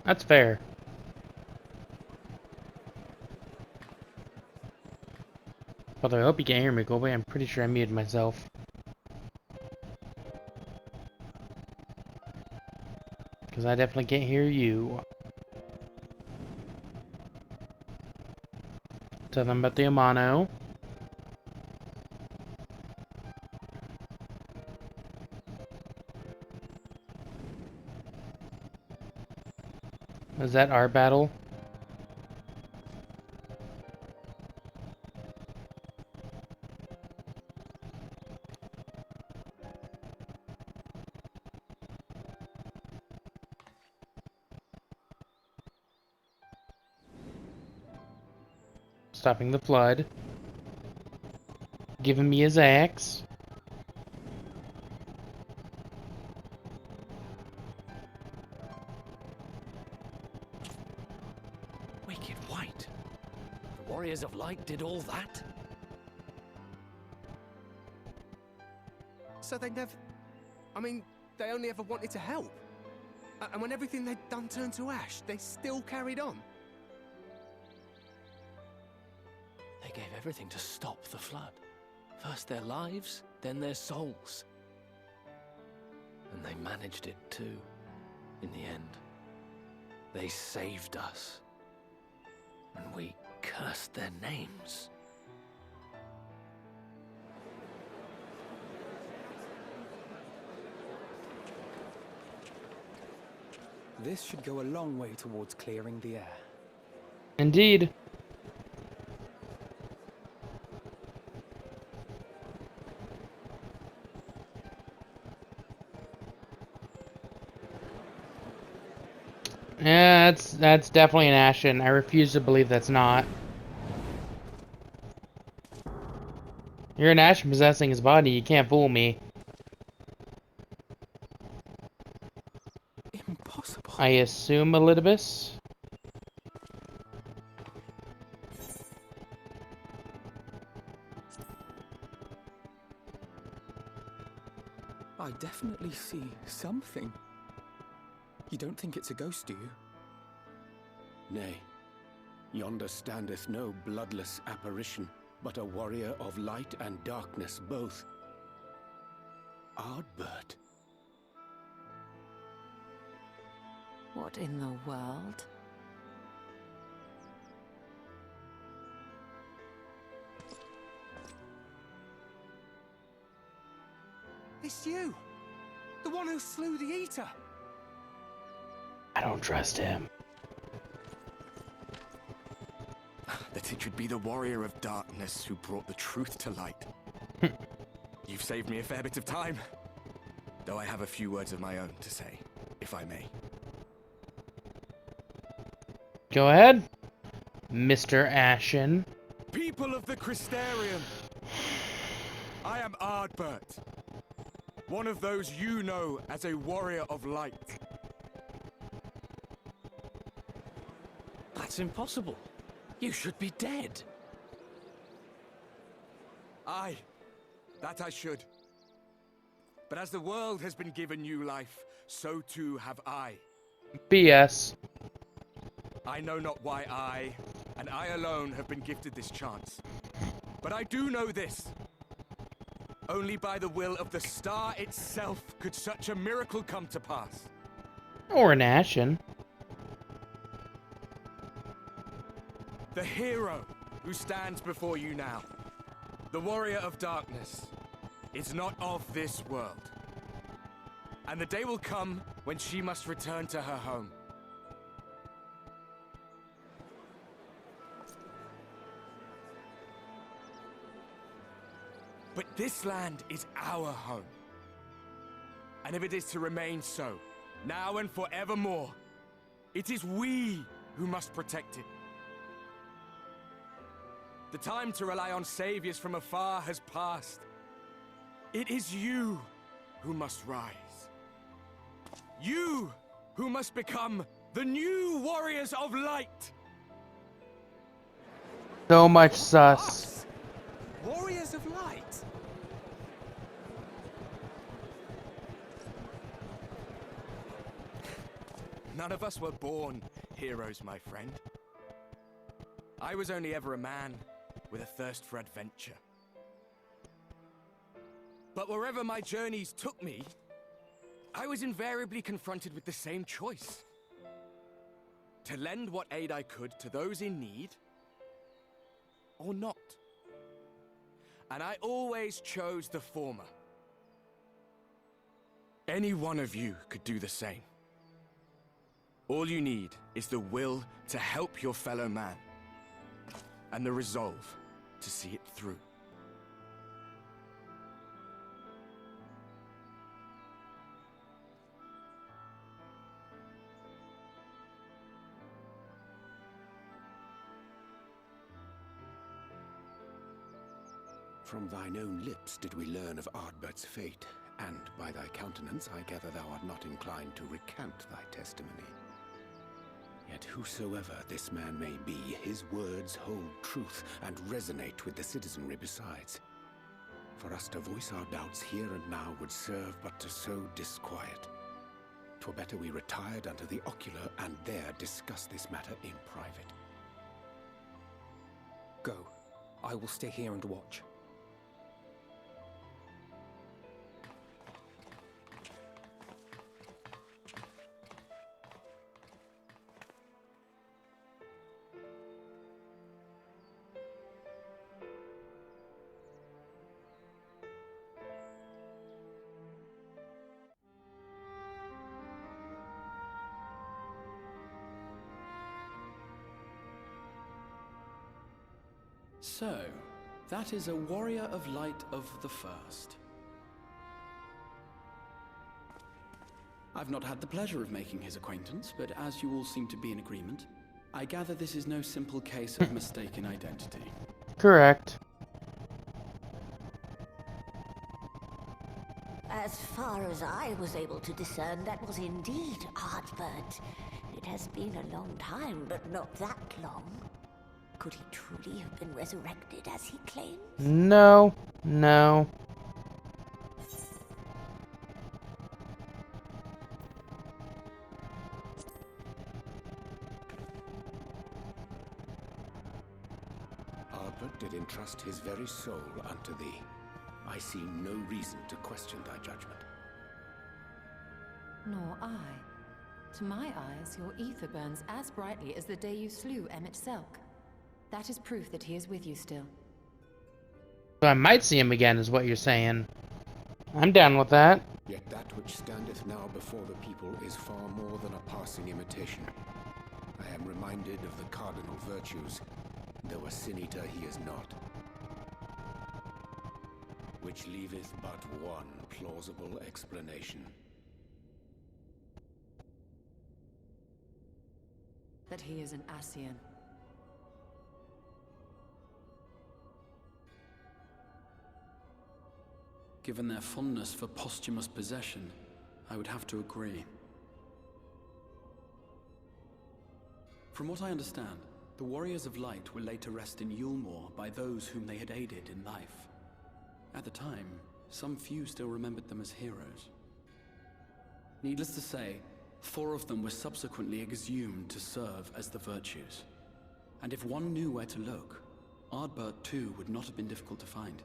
That's fair. Although I hope you can hear me, Colby. I'm pretty sure I muted myself. Because I definitely can't hear you. Tell them about the Amano. Is that our battle? Stopping the flood. Giving me his axe. Wicked White. The Warriors of Light did all that? So they never... I mean, they only ever wanted to help. And when everything they'd done turned to ash, they still carried on. They gave everything to stop the flood. First their lives, then their souls. And they managed it too, in the end. They saved us. And we cursed their names. This should go a long way towards clearing the air. Indeed. Yeah, that's definitely an Ascian. I refuse to believe that's not. You're an Ascian possessing his body. You can't fool me. Impossible. I assume Elidibus? I definitely see something. You don't think it's a ghost, do you? Nay, yonder standeth no bloodless apparition, but a warrior of light and darkness both. Ardbert. What in the world? It's you! The one who slew the Eater! I don't trust him. That it should be the warrior of darkness who brought the truth to light. You've saved me a fair bit of time. Though I have a few words of my own to say, if I may. Go ahead, Mr. Ascian. People of the Crystarium, I am Ardbert. One of those you know as a warrior of light. That's impossible. You should be dead. Aye, that I should. But as the world has been given new life, so too have I. BS. I know not why I, and I alone, have been gifted this chance. But I do know this. Only by the will of the star itself could such a miracle come to pass. Or an Ascian. The hero who stands before you now, the warrior of darkness, is not of this world. And the day will come when she must return to her home. But this land is our home. And if it is to remain so, now and forevermore, it is we who must protect it. The time to rely on saviors from afar has passed. It is you who must rise. You who must become the new warriors of light. So much sus. Us? Warriors of Light? None of us were born heroes, my friend. I was only ever a man with a thirst for adventure. But wherever my journeys took me, I was invariably confronted with the same choice. To lend what aid I could to those in need, or not. And I always chose the former. Any one of you could do the same. All you need is the will to help your fellow man, and the resolve to see it through. From thine own lips did we learn of Ardbert's fate, and by thy countenance I gather thou art not inclined to recant thy testimony. Yet whosoever this man may be, his words hold truth and resonate with the citizenry besides. For us to voice our doubts here and now would serve but to sow disquiet. 'Twere better we retired unto the ocular and there discuss this matter in private. Go. I will stay here and watch. So, that is a warrior of light of the first. I've not had the pleasure of making his acquaintance, but as you all seem to be in agreement, I gather this is no simple case of mistaken identity. Correct. As far as I was able to discern, that was indeed Ardbert. It has been a long time, but not that long. Could he truly have been resurrected as he claims? No. No. Ardbert did entrust his very soul unto thee. I see no reason to question thy judgment. Nor I. To my eyes, your ether burns as brightly as the day you slew Emmett Selk. That is proof that he is with you still. So I might see him again, is what you're saying. I'm down with that. Yet that which standeth now before the people is far more than a passing imitation. I am reminded of the cardinal virtues, though a sin-eater he is not. Which leaveth but one plausible explanation. That he is an Ascian. Given their fondness for posthumous possession, I would have to agree. From what I understand, the Warriors of Light were laid to rest in Yulmore by those whom they had aided in life. At the time, some few still remembered them as heroes. Needless to say, 4 of them were subsequently exhumed to serve as the virtues. And if one knew where to look, Ardbert too would not have been difficult to find.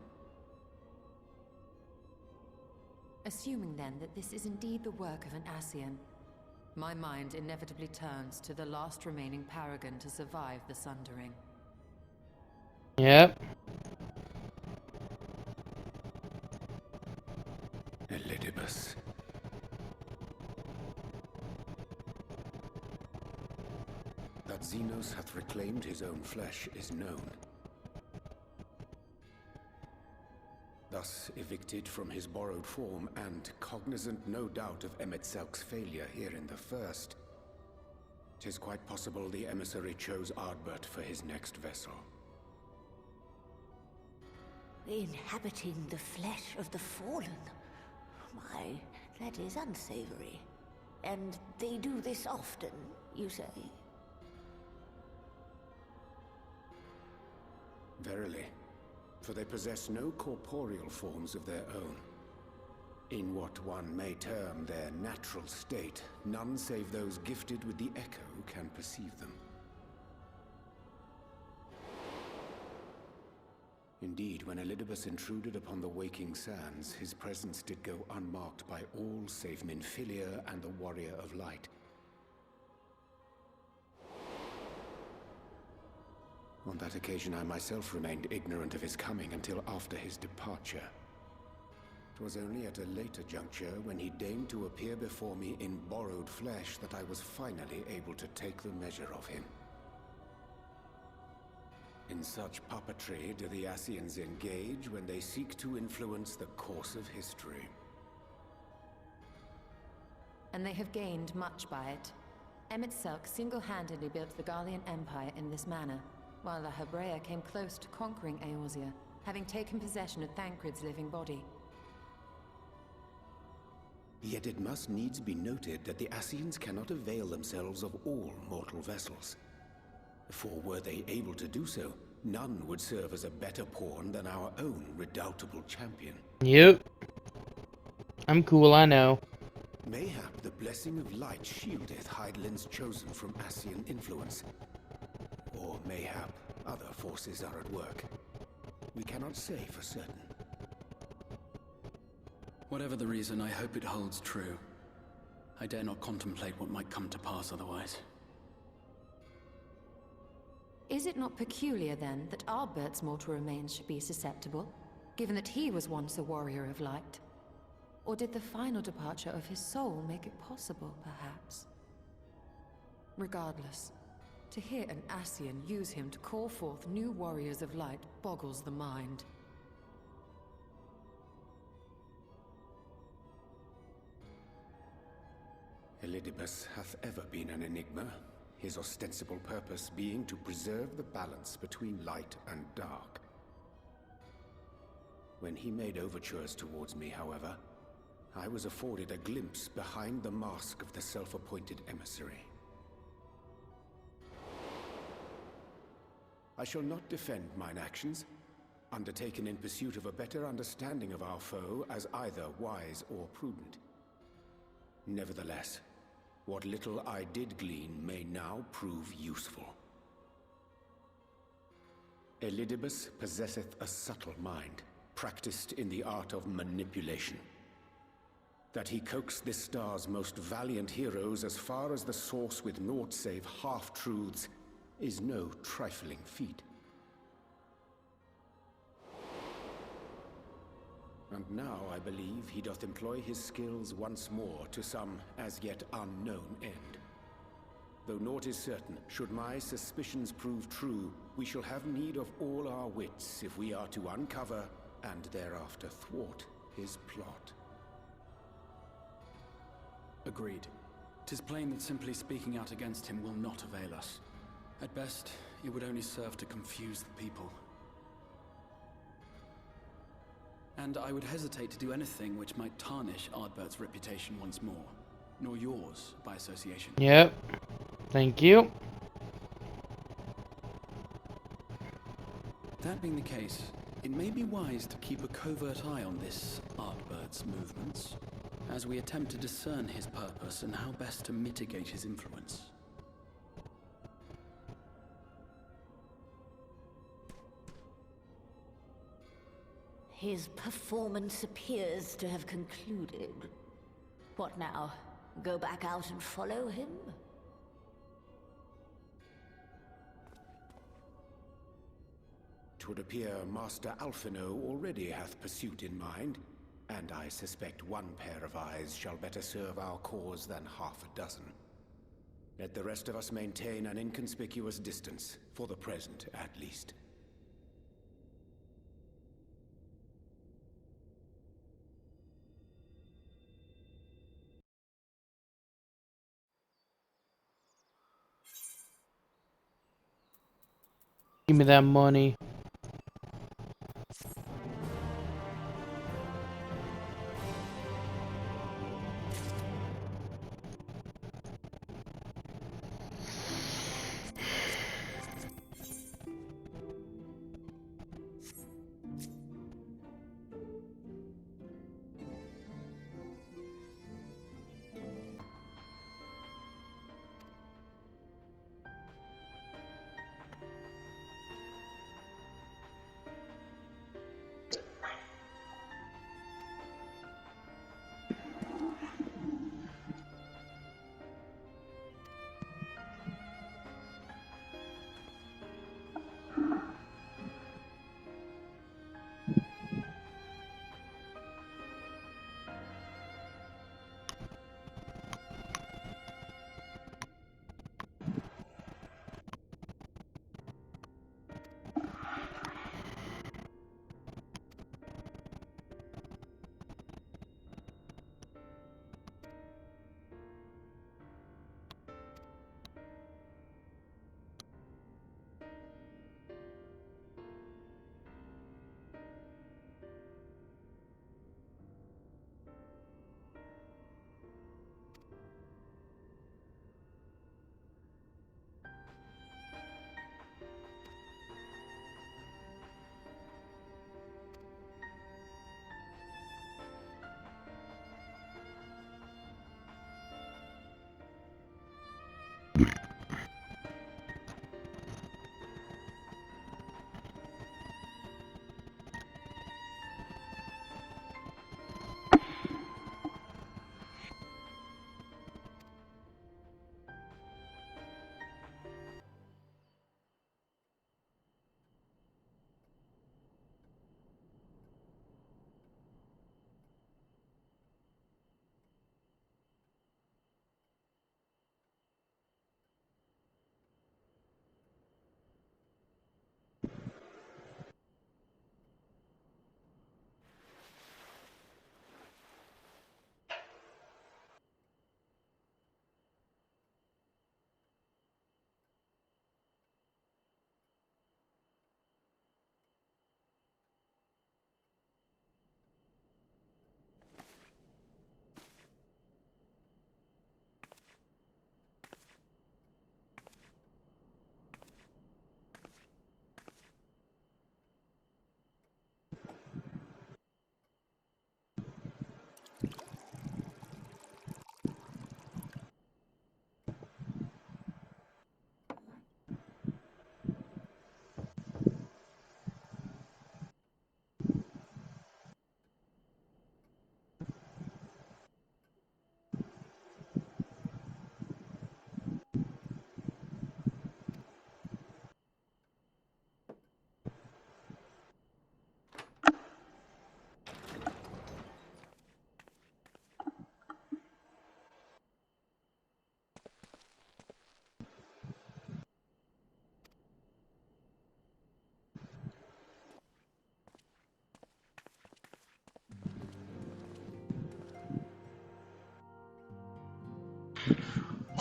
Assuming then that this is indeed the work of an Ascian, my mind inevitably turns to the last remaining paragon to survive the Sundering. Yep. Elidibus. That Xenos hath reclaimed his own flesh is known. Thus evicted from his borrowed form, and cognizant no doubt of Emmett Selk's failure here in the first, 'tis quite possible the emissary chose Ardbert for his next vessel. Inhabiting the flesh of the fallen. My, that is unsavory. And they do this often, you say? Verily, for they possess no corporeal forms of their own. In what one may term their natural state, none save those gifted with the echo can perceive them. Indeed, when Elidibus intruded upon the waking sands, his presence did go unmarked by all save Minfilia and the Warrior of Light. On that occasion, I myself remained ignorant of his coming until after his departure. It was only at a later juncture, when he deigned to appear before me in borrowed flesh, that I was finally able to take the measure of him. In such puppetry do the Ascians engage when they seek to influence the course of history. And they have gained much by it. Emmett Selk single-handedly built the Garlean Empire in this manner, while the Hebrea came close to conquering Eorzea, having taken possession of Thancred's living body. Yet it must needs be noted that the Ascians cannot avail themselves of all mortal vessels. For were they able to do so, none would serve as a better pawn than our own redoubtable champion. Yep. I'm cool, I know. Mayhap the blessing of light shieldeth Hydaelyn's chosen from Ascian influence. Or mayhap other forces are at work. We cannot say for certain. Whatever the reason, I hope it holds true. I dare not contemplate what might come to pass otherwise. Is it not peculiar, then, that Ardbert's mortal remains should be susceptible, given that he was once a warrior of light? Or did the final departure of his soul make it possible, perhaps? Regardless, to hear an Ascian use him to call forth new warriors of light boggles the mind. Elidibus hath ever been an enigma, his ostensible purpose being to preserve the balance between light and dark. When he made overtures towards me, however, I was afforded a glimpse behind the mask of the self-appointed emissary. I shall not defend mine actions, undertaken in pursuit of a better understanding of our foe as either wise or prudent. Nevertheless, what little I did glean may now prove useful. Elidibus possesseth a subtle mind, practiced in the art of manipulation. That he coaxed this star's most valiant heroes as far as the source with naught save half-truths is no trifling feat. And now I believe he doth employ his skills once more to some as yet unknown end. Though naught is certain, should my suspicions prove true, we shall have need of all our wits if we are to uncover and thereafter thwart his plot. Agreed. 'Tis plain that simply speaking out against him will not avail us. At best, it would only serve to confuse the people. And I would hesitate to do anything which might tarnish Ardbert's reputation once more, nor yours by association. Yep. Thank you. That being the case, it may be wise to keep a covert eye on this Ardbert's movements, as we attempt to discern his purpose and how best to mitigate his influence. His performance appears to have concluded. What now? Go back out and follow him? 'Twould appear Master Alphino already hath pursuit in mind, and I suspect one pair of eyes shall better serve our cause than half a dozen. Let the rest of us maintain an inconspicuous distance, for the present at least. Give me that money.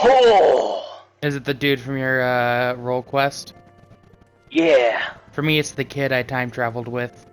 Oh! Is it the dude from your roll quest? Yeah. For me, it's the kid I time traveled with.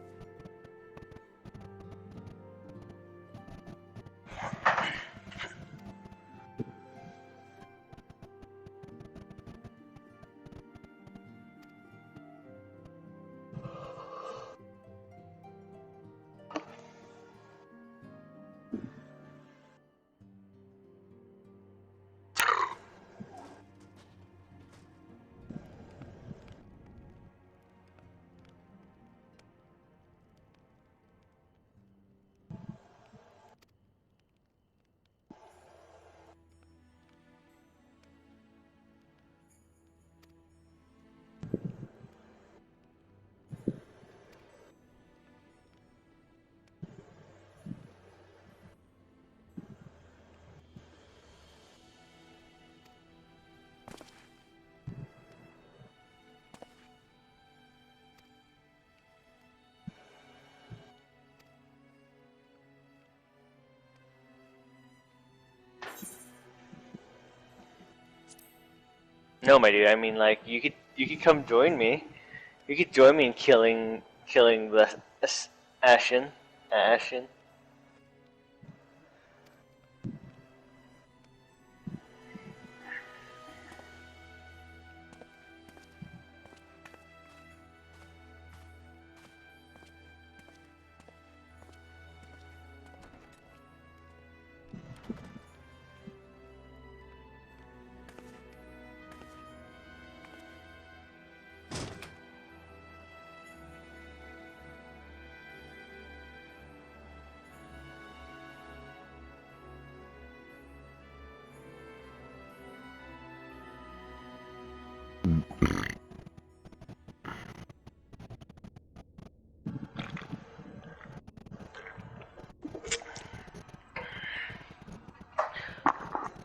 No, my dude. I mean, like, you could come join me. You could join me in killing the Ascian. Ascian.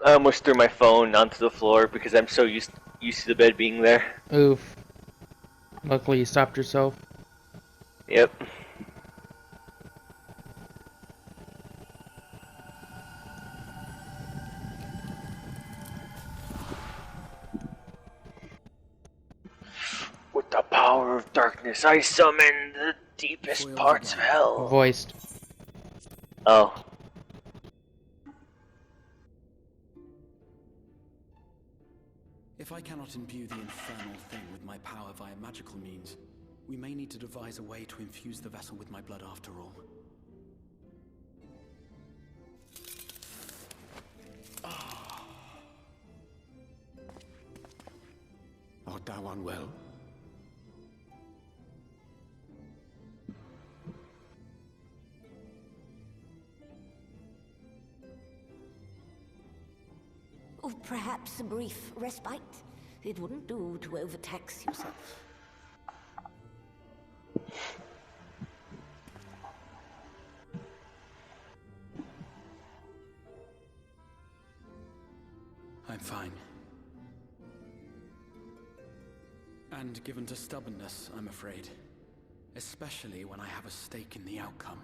I almost threw my phone onto the floor because I'm so used to the bed being there. Oof. Luckily, you stopped yourself. Yep. With the power of darkness, I summon the deepest parts of hell. Voiced. Oh. If I cannot imbue the infernal thing with my power via magical means, we may need to devise a way to infuse the vessel with my blood after all. Art thou unwell? Or perhaps a brief respite? It wouldn't do to overtax yourself. I'm fine. And given to stubbornness, I'm afraid. Especially when I have a stake in the outcome.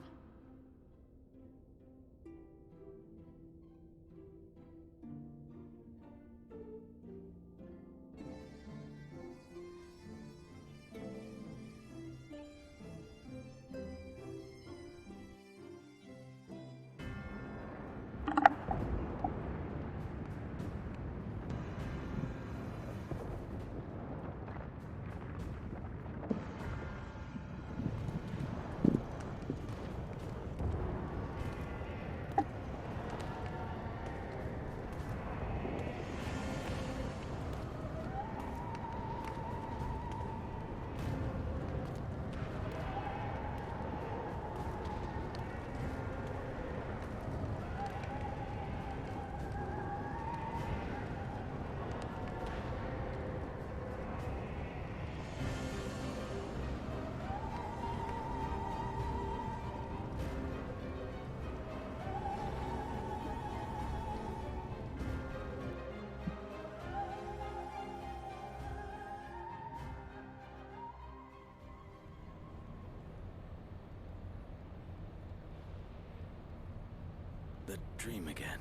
The dream again.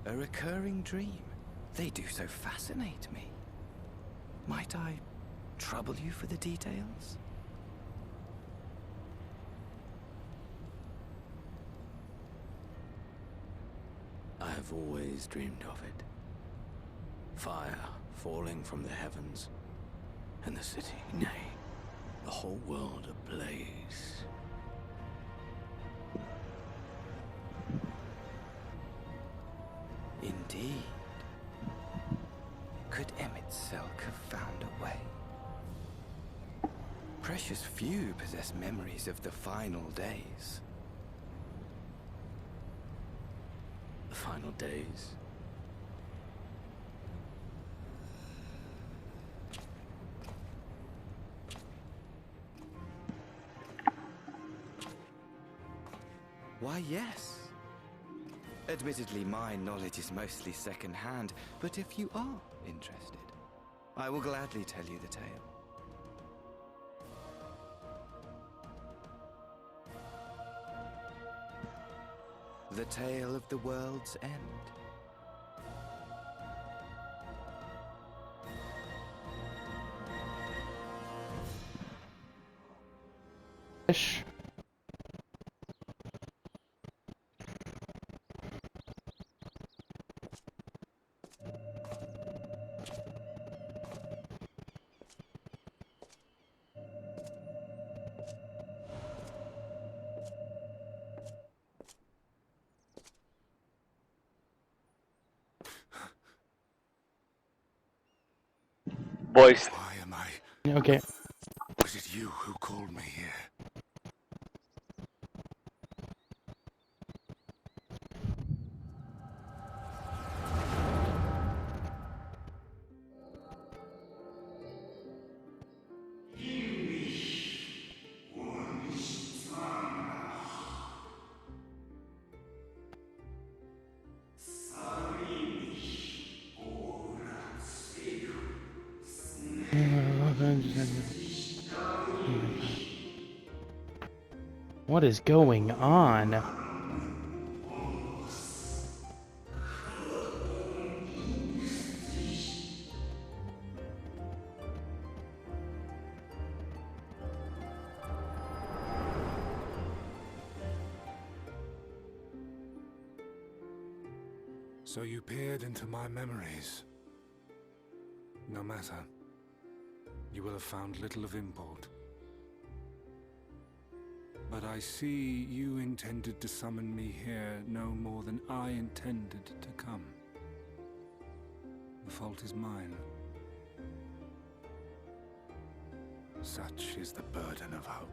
A recurring dream. They do so fascinate me. Might I trouble you for the details? I have always dreamed of it. Fire falling from the heavens, and the city, nay, the whole world ablaze. Indeed. Could Selk have found a way? Precious few possess memories of the final days. The final days. Why, yes. Admittedly, my knowledge is mostly second-hand, but if you are interested, I will gladly tell you the tale. The tale of the world's end. Ish. Boys. Why am I? Okay. Was it you who called me here? What is going on? So you peered into my memories. No matter. You will have found little of import. But I see you intended to summon me here no more than I intended to come. The fault is mine. Such is the burden of hope.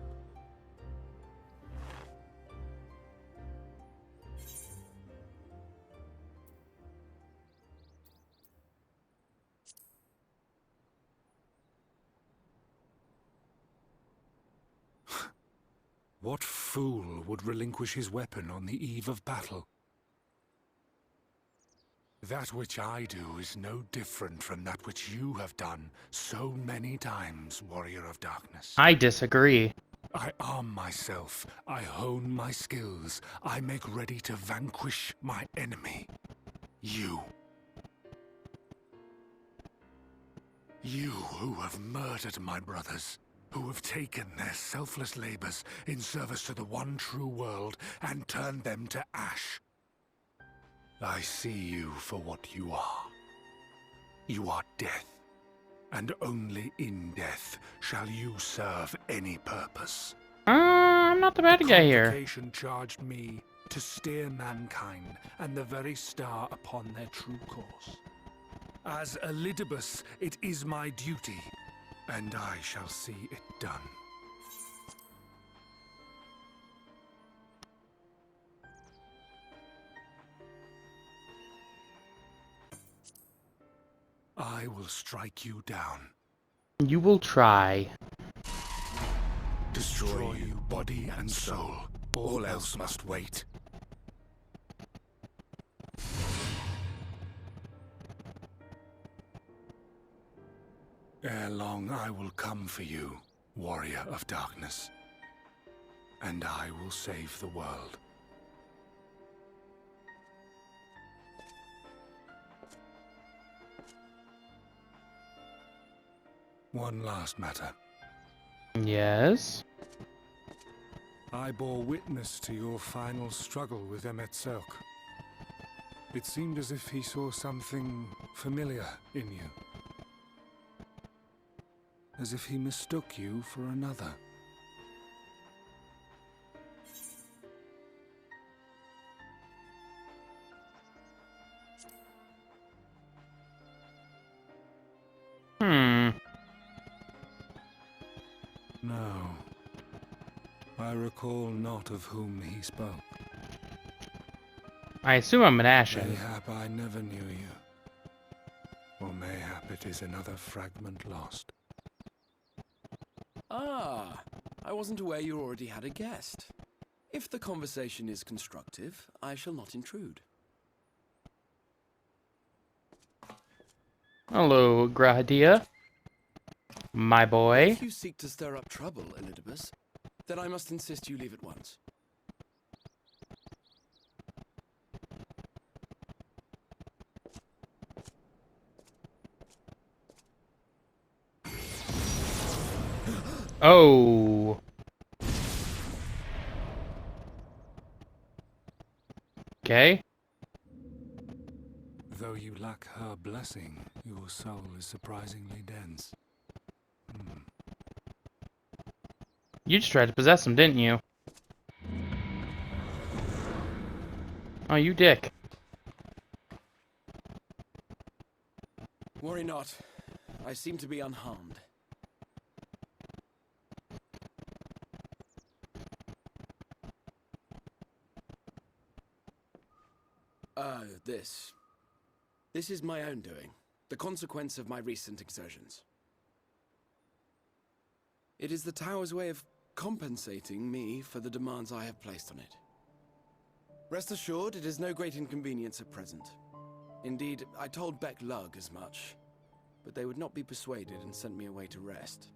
What fool would relinquish his weapon on the eve of battle? That which I do is no different from that which you have done so many times, Warrior of Darkness. I disagree. I arm myself, I hone my skills, I make ready to vanquish my enemy. You. You who have murdered my brothers, who have taken their selfless labors in service to the one true world and turned them to ash. I see you for what you are. You are death, and only in death shall you serve any purpose. I'm not the bad guy here. Convocation charged me to steer mankind and the very star upon their true course. As Elidibus, it is my duty, and I shall see it done. I will strike you down. You will try. Destroy you body and soul. All else must wait. Ere long I will come for you, Warrior of Darkness. And I will save the world. One last matter. Yes? I bore witness to your final struggle with Emet-Selch. It seemed as if he saw something familiar in you. As if he mistook you for another. No. I recall not of whom he spoke. I assume I'm an Ascian. Mayhap I never knew you. Or mayhap it is another fragment lost. Ah, I wasn't aware you already had a guest. If the conversation is constructive, I shall not intrude. Hello, Graha'tia. My boy. If you seek to stir up trouble, Elidibus, then I must insist you leave at once. Oh. Okay. Though you lack her blessing, your soul is surprisingly dense. You just tried to possess him, didn't you? Oh, you dick. Worry not. I seem to be unharmed. This is my own doing, the consequence of my recent exertions. It is the Tower's way of compensating me for the demands I have placed on it. Rest assured, it is no great inconvenience at present. Indeed, I told Beck Lug as much, but they would not be persuaded and sent me away to rest.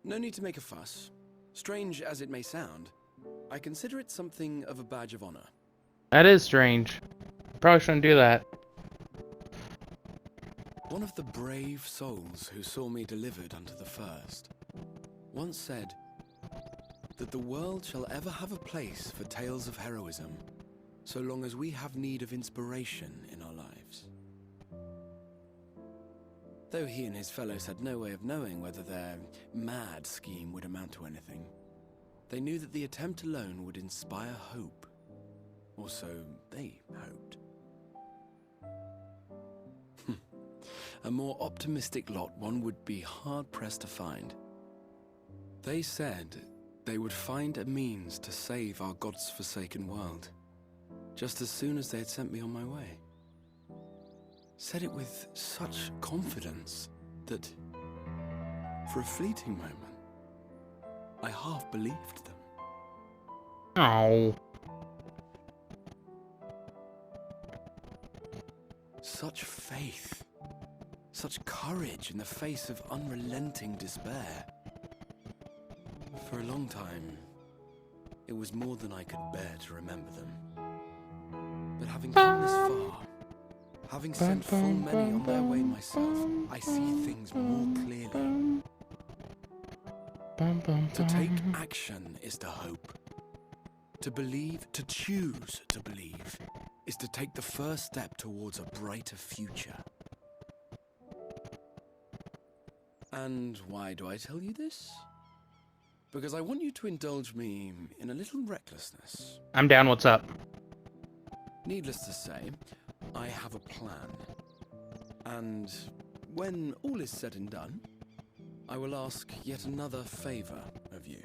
No need to make a fuss. Strange as it may sound, I consider it something of a badge of honor. That is strange. Probably shouldn't do that. One of the brave souls who saw me delivered unto the first once said, that the world shall ever have a place for tales of heroism, so long as we have need of inspiration in our lives. Though he and his fellows had no way of knowing whether their mad scheme would amount to anything, they knew that the attempt alone would inspire hope. Or so they hoped. A more optimistic lot one would be hard-pressed to find. They said they would find a means to save our God's forsaken world, just as soon as they had sent me on my way. Said it with such confidence that, for a fleeting moment, I half believed them. Oh. Such faith, such courage in the face of unrelenting despair. For a long time, it was more than I could bear to remember them. But having come this far, having sent full many on their way myself, I see things more clearly. To take action is to hope. To believe, to choose to believe, is to take the first step towards a brighter future. And why do I tell you this? Because I want you to indulge me in a little recklessness. I'm down, what's up? Needless to say, I have a plan. And when all is said and done, I will ask yet another favor of you.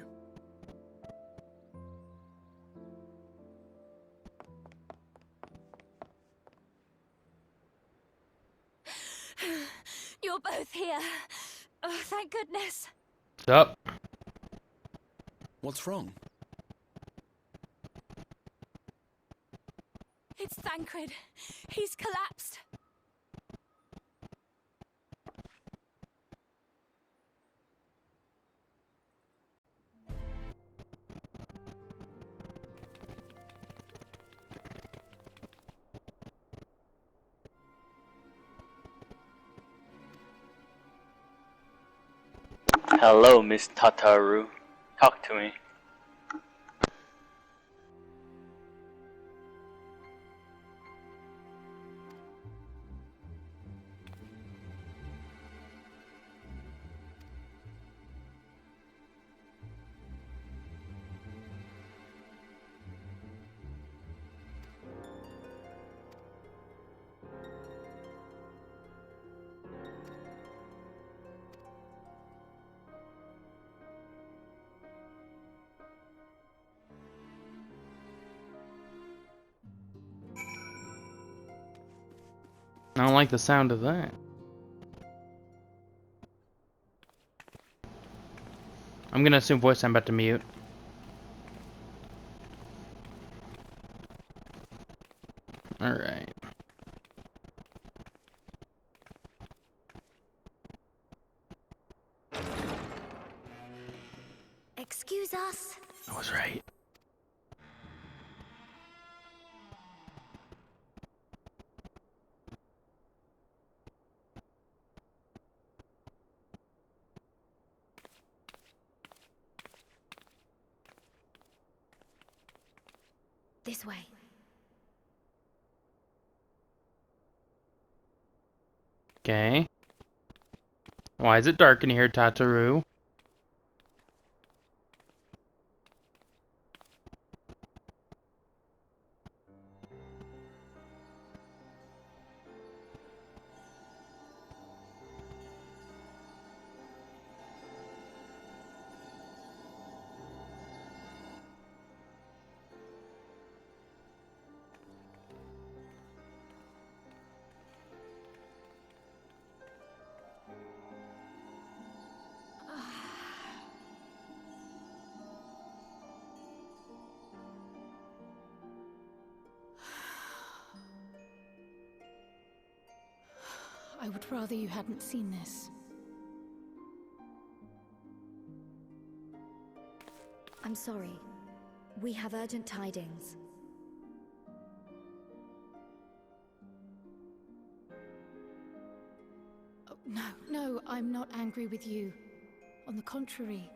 You're both here. Oh, thank goodness. What's up? What's wrong? It's Thancred. He's collapsed. Hello, Miss Tataru. Talk to me. I don't like the sound of that. I'm gonna assume voice I'm about to mute. Alright. Excuse us. I was right. This way. Okay. Why is it dark in here, Tataru? I would rather you hadn't seen this. I'm sorry. We have urgent tidings. Oh, no, I'm not angry with you. On the contrary.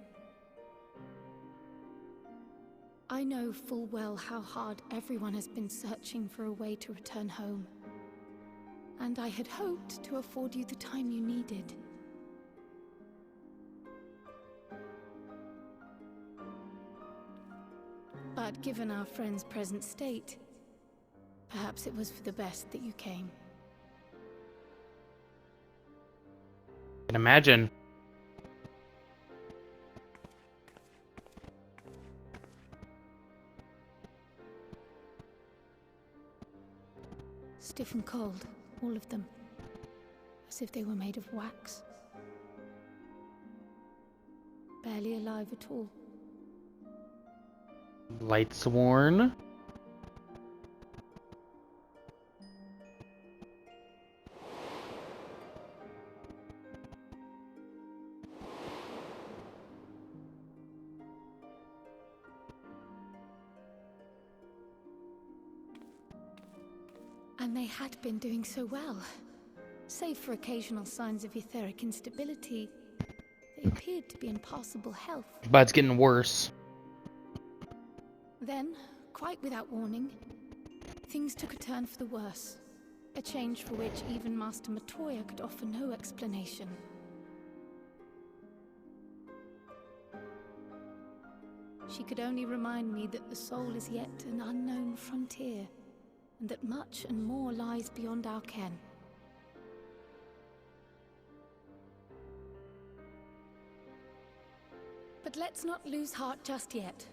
I know full well how hard everyone has been searching for a way to return home. And I had hoped to afford you the time you needed. But given our friend's present state, perhaps it was for the best that you came. I can imagine. Stiff and cold, all of them. As if they were made of wax. Barely alive at all. Lightsworn. And they had been doing so well. Save for occasional signs of etheric instability, they appeared to be in passable health. But it's getting worse. Then, quite without warning, things took a turn for the worse. A change for which even Master Matoya could offer no explanation. She could only remind me that the soul is yet an unknown frontier, and that much and more lies beyond our ken. But let's not lose heart just yet.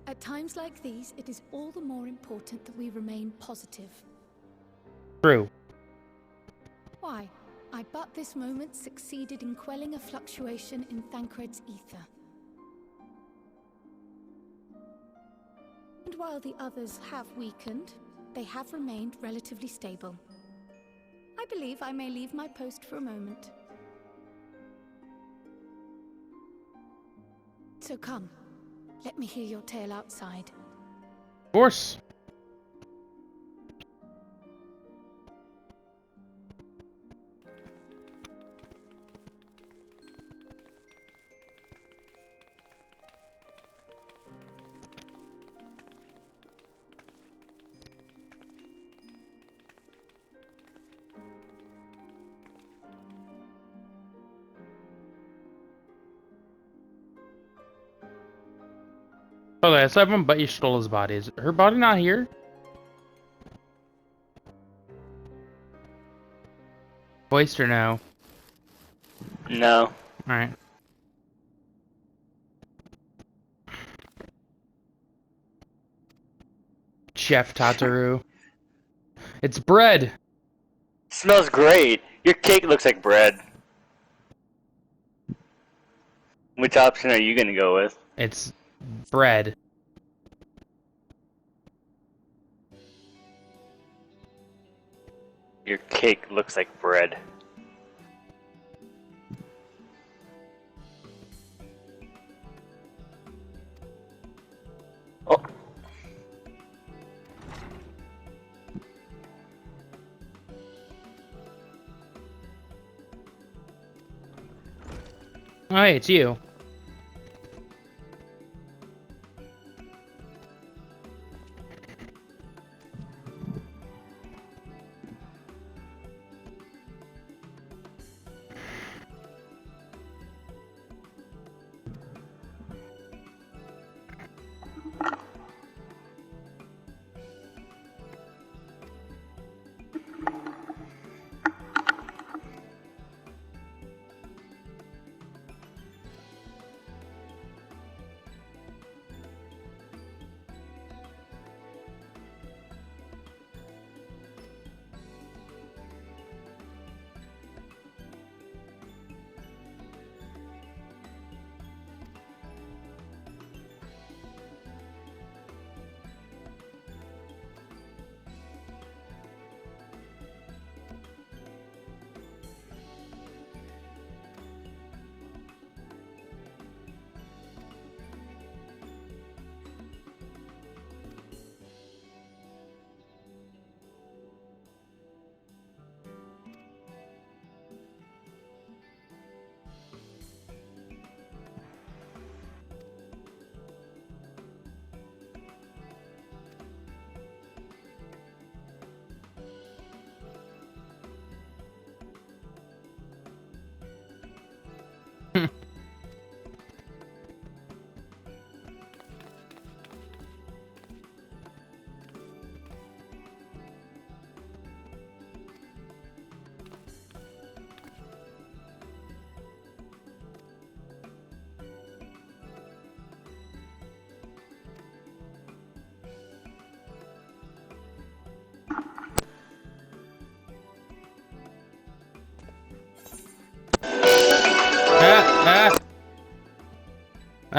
At times like these, it is all the more important that we remain positive. True. Why? I but this moment succeeded in quelling a fluctuation in Thancred's ether. And while the others have weakened, they have remained relatively stable. I believe I may leave my post for a moment. So come, let me hear your tale outside. Of course. Oh, that's everyone but Y'shtola's body. Is her body not here? Voiced or no? No. Alright. Chef Tataru. It's bread! Smells great. Your cake looks like bread. Which option are you gonna go with? It's bread. Your cake looks like bread. Oh. Oh, hey, it's you.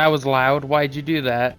That was loud. Why'd you do that?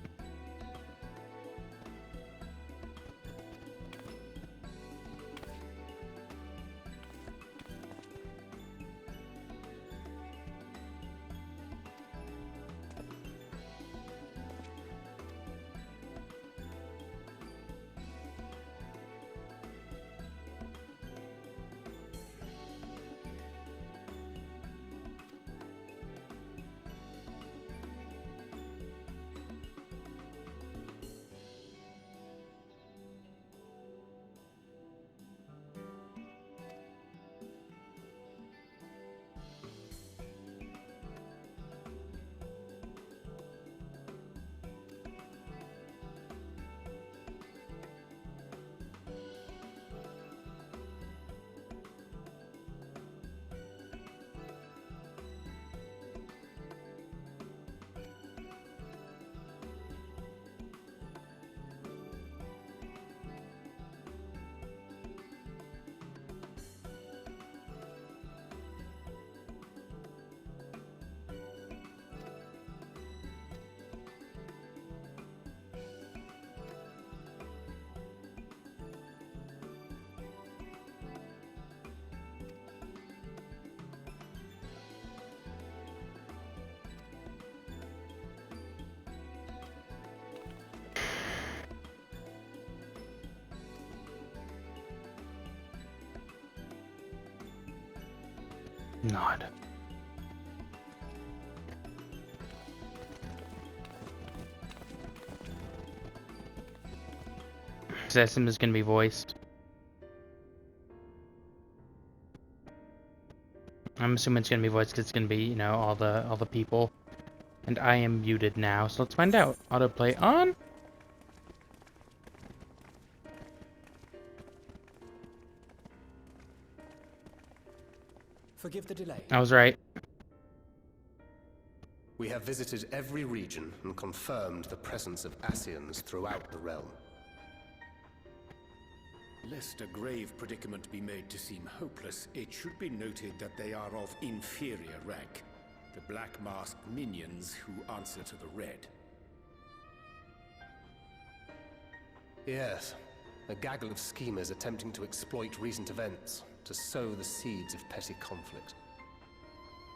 Nod. Sesame is gonna be voiced. I'm assuming it's gonna be voiced because it's gonna be, you know, all the people. And I am muted now, so let's find out. Autoplay on. Forgive the delay. I was right. We have visited every region and confirmed the presence of Ascians throughout the realm. Lest a grave predicament be made to seem hopeless, it should be noted that they are of inferior rank. The Black Masked minions who answer to the Red. Yes, a gaggle of schemers attempting to exploit recent events to sow the seeds of petty conflict.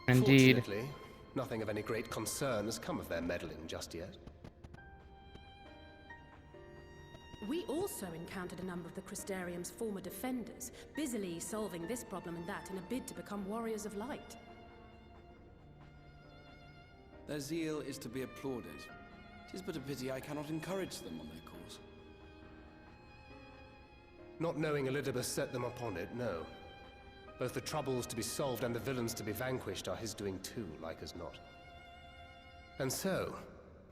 Indeed. Fortunately, nothing of any great concern has come of their meddling just yet. We also encountered a number of the Crystarium's former defenders, busily solving this problem and that in a bid to become warriors of light. Their zeal is to be applauded. It is but a pity I cannot encourage them on their cause. Not knowing Elidibus set them upon it, no. Both the troubles to be solved and the villains to be vanquished are his doing too, like as not. And so,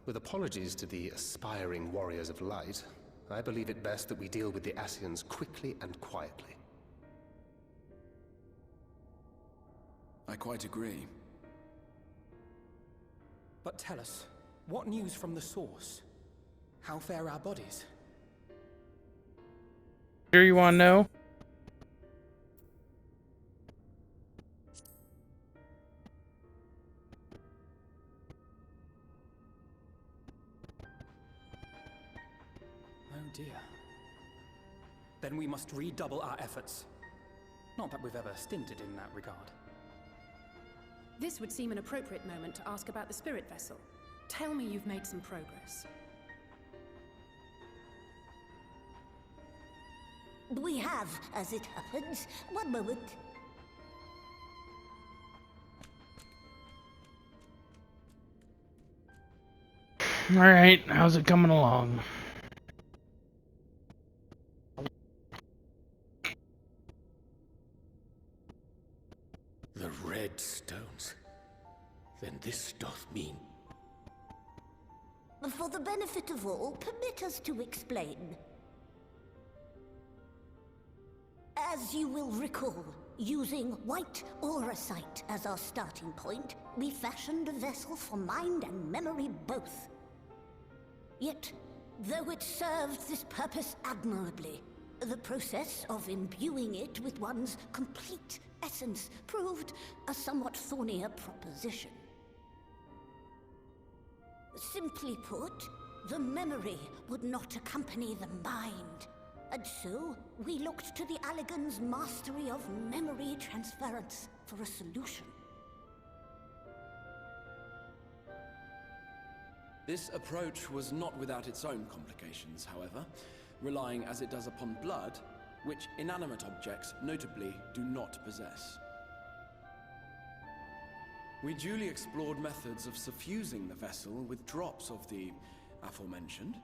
with apologies to the aspiring warriors of light, I believe it best that we deal with the Ascians quickly and quietly. I quite agree. But tell us, what news from the source? How fare our bodies? Sure you want to know? Oh dear. Then we must redouble our efforts. Not that we've ever stinted in that regard. This would seem an appropriate moment to ask about the spirit vessel. Tell me you've made some progress. We have, as it happens. One moment. Alright, how's it coming along? The red stones. Then this doth mean... For the benefit of all, permit us to explain. As you will recall, using white auracite as our starting point, we fashioned a vessel for mind and memory both. Yet, though it served this purpose admirably, the process of imbuing it with one's complete essence proved a somewhat thornier proposition. Simply put, the memory would not accompany the mind. And so, we looked to the Allagan's mastery of memory transference for a solution. This approach was not without its own complications, however, relying as it does upon blood, which inanimate objects, notably, do not possess. We duly explored methods of suffusing the vessel with drops of the aforementioned.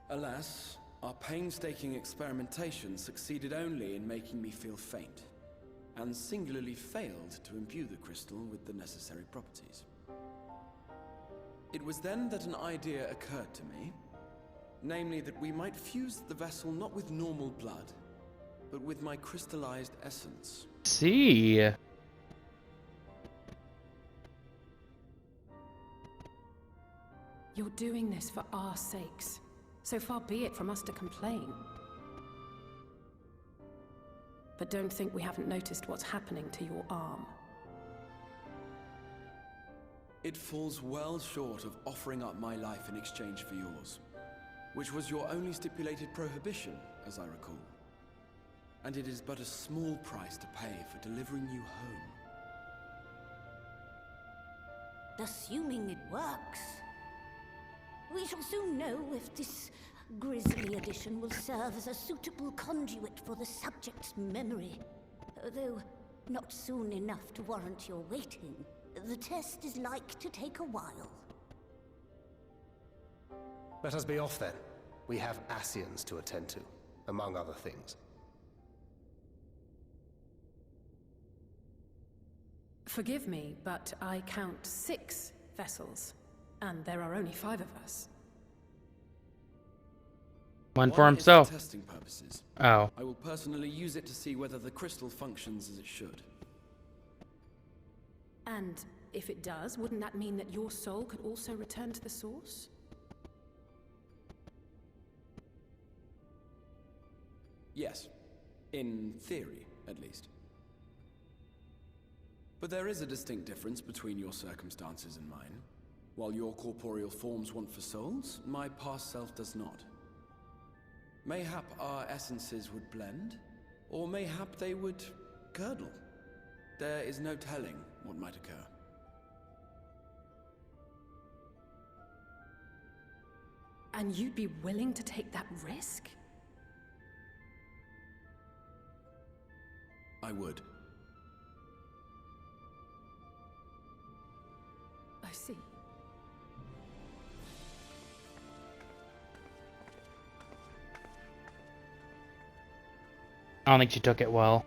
Alas, our painstaking experimentation succeeded only in making me feel faint, and singularly failed to imbue the crystal with the necessary properties. It was then that an idea occurred to me, namely that we might fuse the vessel not with normal blood, but with my crystallized essence. See. You're doing this for our sakes. So far be it from us to complain. But don't think we haven't noticed what's happening to your arm. It falls well short of offering up my life in exchange for yours, which was your only stipulated prohibition, as I recall. And it is but a small price to pay for delivering you home. Assuming it works. We shall soon know if this grisly addition will serve as a suitable conduit for the subject's memory. Though not soon enough to warrant your waiting. The test is like to take a while. Let us be off then. We have Ascians to attend to, among other things. Forgive me, but I count 6 vessels, and there are only 5 of us. One for himself. For testing purposes. Oh. I will personally use it to see whether the crystal functions as it should. And if it does, wouldn't that mean that your soul could also return to the source? Yes. In theory, at least. But there is a distinct difference between your circumstances and mine. While your corporeal forms want for souls, my past self does not. Mayhap our essences would blend, or mayhap they would curdle. There is no telling what might occur. And you'd be willing to take that risk? I would. I see. I don't think she took it well.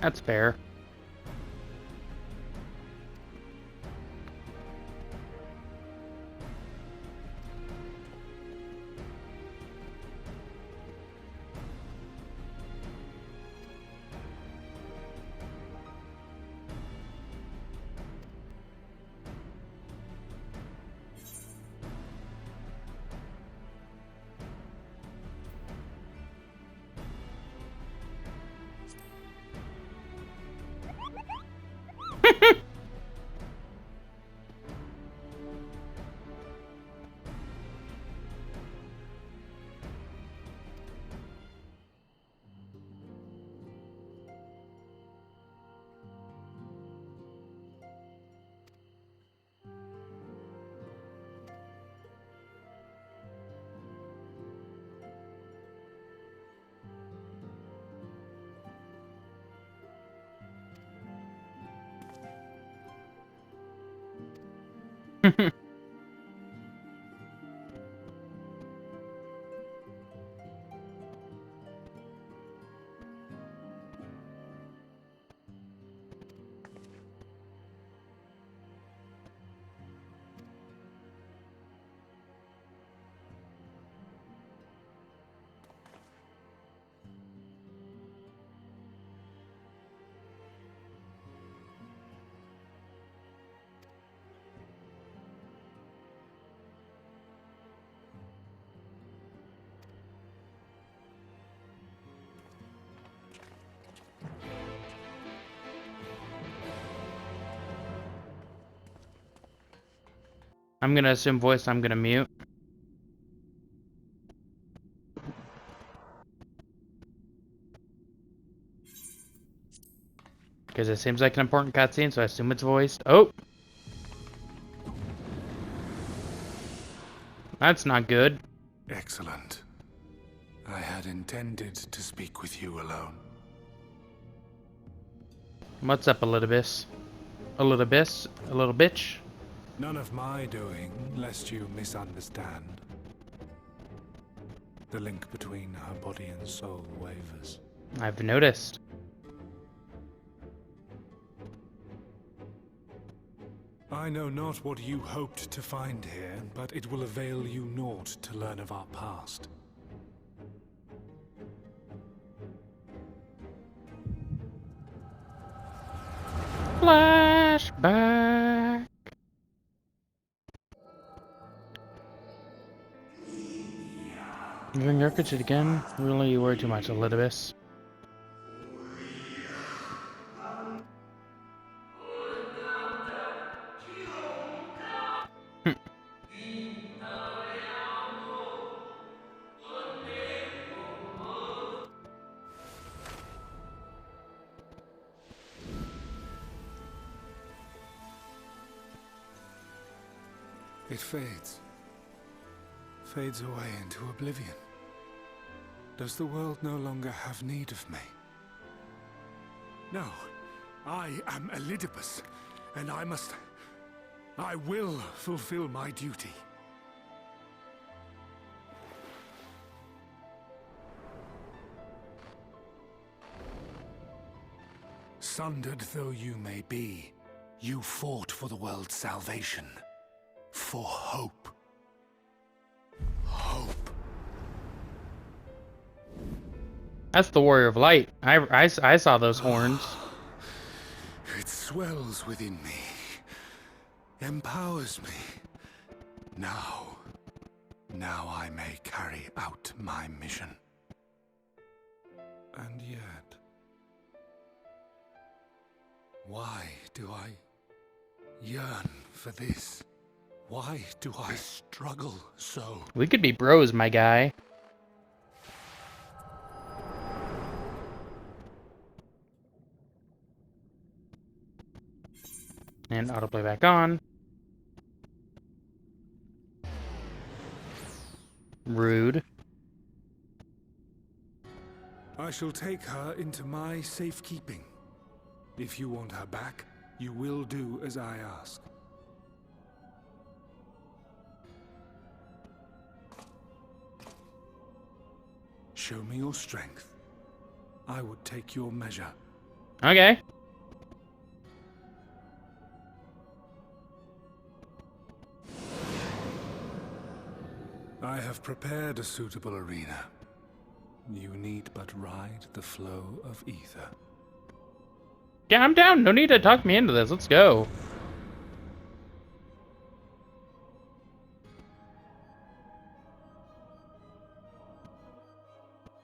That's fair. I'm gonna assume voice, I'm gonna mute. Because it seems like an important cutscene, so I assume it's voiced. Oh! That's not good. Excellent. I had intended to speak with you alone. What's up, a little bit? A little bit? A little bitch? None of my doing, lest you misunderstand. The link between her body and soul wavers. I've noticed. I know not what you hoped to find here, but it will avail you naught to learn of our past. Flashback. Moving records again? Really, you worry too much, Elidibus. It fades. Fades away into oblivion. Does the world no longer have need of me? No. I am Elidibus, and I will fulfill my duty. Sundered though you may be, you fought for the world's salvation. For hope. Hope. That's the Warrior of Light. I saw those horns. It swells within me. Empowers me. Now I may carry out my mission. And yet, why do I yearn for this? Why do I struggle so? We could be bros, my guy. And autoplay back on. Rude. I shall take her into my safekeeping. If you want her back, you will do as I ask. Show me your strength. I would take your measure. Okay. I have prepared a suitable arena. You need but ride the flow of ether. Yeah, I'm down. No need to talk me into this. Let's go.